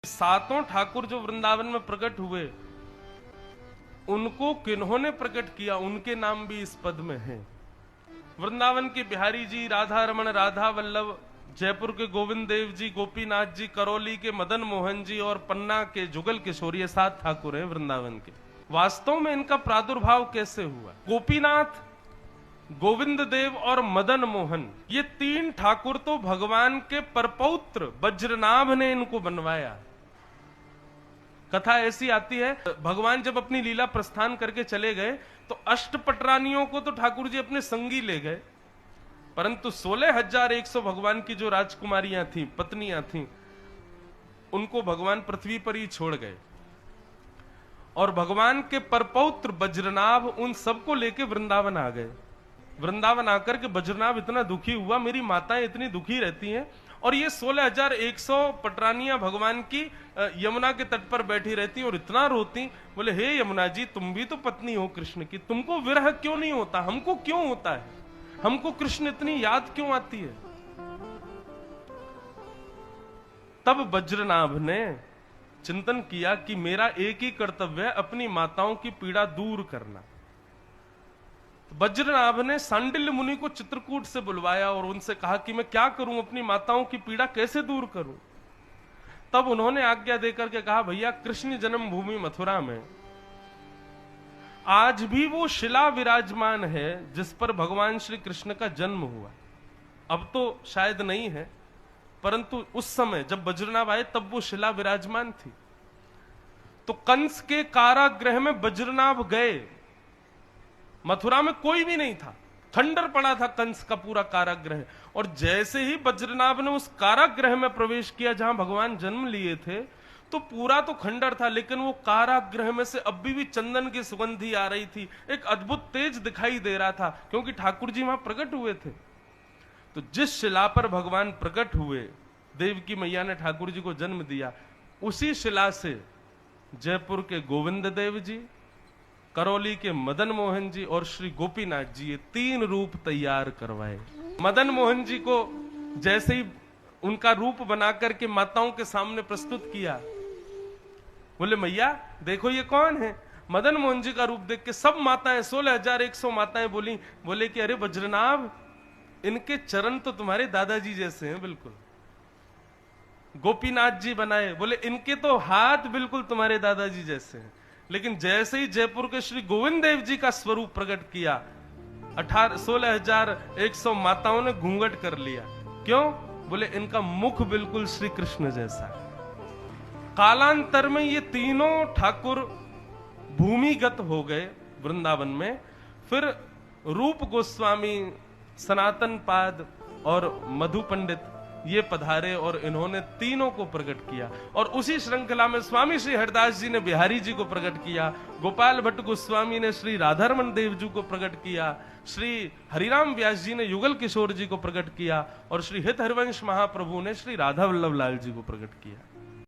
सातों ठाकुर जो वृंदावन में प्रकट हुए, उनको किन्होंने प्रकट किया, उनके नाम भी इस पद में हैं। वृंदावन के बिहारी जी, राधा रमण, राधा वल्लभ, जयपुर के गोविंद देव जी, गोपीनाथ जी, करौली के मदन मोहन जी और पन्ना के जुगल किशोर, ये 7 ठाकुर हैं वृंदावन के। वास्तव में इनका प्रादुर्भाव कैसे हुआ? गोपीनाथ, गोविंद देव और मदन मोहन, ये 3 ठाकुर तो भगवान के परपौत्र वज्रनाभ ने इनको बनवाया। कथा ऐसी आती है, भगवान जब अपनी लीला प्रस्थान करके चले गए तो अष्टपटरानियों को तो ठाकुर जी अपने संगी ले गए, परंतु 16,100 भगवान की जो राजकुमारियां थीं, पत्नियां थीं, उनको भगवान पृथ्वी पर ही छोड़ गए। और भगवान के परपौत्र वज्रनाभ उन सबको लेके वृंदावन आ गए। वृंदावन आकर के वज्रनाभ इतना दुखी हुआ, मेरी माताएं इतनी दुखी रहती हैं, और ये 16,100 पटरानियां भगवान की यमुना के तट पर बैठी रहती और इतना रोती। बोले, हे यमुना जी, तुम भी तो पत्नी हो कृष्ण की, तुमको विरह क्यों नहीं होता? हमको क्यों होता है? हमको कृष्ण इतनी याद क्यों आती है? तब वज्रनाभ ने चिंतन किया कि मेरा एक ही कर्तव्य है, अपनी माताओं की पीड़ा दूर करना। वज्रनाभ ने सांडिल्य मुनि को चित्रकूट से बुलवाया और उनसे कहा कि मैं क्या करूं, अपनी माताओं की पीड़ा कैसे दूर करूं? तब उन्होंने आज्ञा देकर के कहा, भैया, कृष्ण जन्म भूमि मथुरा में आज भी वो शिला विराजमान है जिस पर भगवान श्री कृष्ण का जन्म हुआ। अब तो शायद नहीं है, परंतु उस समय जब वज्रनाभ आए तब वो शिला विराजमान थी। तो कंस के कारागृह में वज्रनाभ गए। मथुरा में कोई भी नहीं था, खंडर पड़ा था कंस का पूरा कारागृह। और जैसे ही वज्रनाभ ने उस कारागृह में प्रवेश किया जहां भगवान जन्म लिए थे, तो पूरा तो खंडर था, लेकिन वो कारागृह में से अब भी चंदन की सुगंधी आ रही थी, एक अद्भुत तेज दिखाई दे रहा था, क्योंकि ठाकुर जी वहां प्रकट हुए थे। तो जिस शिला पर भगवान प्रकट हुए, देवकी मैया ने ठाकुर जी को जन्म दिया, उसी शिला से जयपुर के गोविंद देव जी, करौली के मदन मोहन जी और श्री गोपीनाथ जी, ये 3 रूप तैयार करवाए। मदन मोहन जी को जैसे ही उनका रूप बनाकर के माताओं के सामने प्रस्तुत किया, बोले, मैया देखो ये कौन है? मदन मोहन जी का रूप देख के सब माताएं, 16,100 माताएं बोले कि अरे वज्रनाभ, इनके चरण तो तुम्हारे दादाजी जैसे हैं बिल्कुल। गोपीनाथ जी बनाए, बोले इनके तो हाथ बिल्कुल तुम्हारे दादाजी जैसे हैं। लेकिन जैसे ही जयपुर के श्री गोविंद देव जी का स्वरूप प्रकट किया, 16,100 माताओं ने घूंघट कर लिया। क्यों? बोले इनका मुख बिल्कुल श्री कृष्ण जैसा है। कालांतर में ये तीनों ठाकुर भूमिगत हो गए वृंदावन में। फिर रूप गोस्वामी, सनातन पाद और मधु पंडित ये पधारे और इन्होंने तीनों को प्रकट किया। और उसी श्रृंखला में स्वामी श्री हरिदास जी ने बिहारी जी को प्रकट किया, गोपाल भट्ट गोस्वामी ने श्री राधारमण देव जी को प्रकट किया, श्री हरिराम व्यास जी ने युगल किशोर जी को प्रकट किया, और श्री हित हरिवंश महाप्रभु ने श्री राधा वल्लभ लाल जी को प्रकट किया।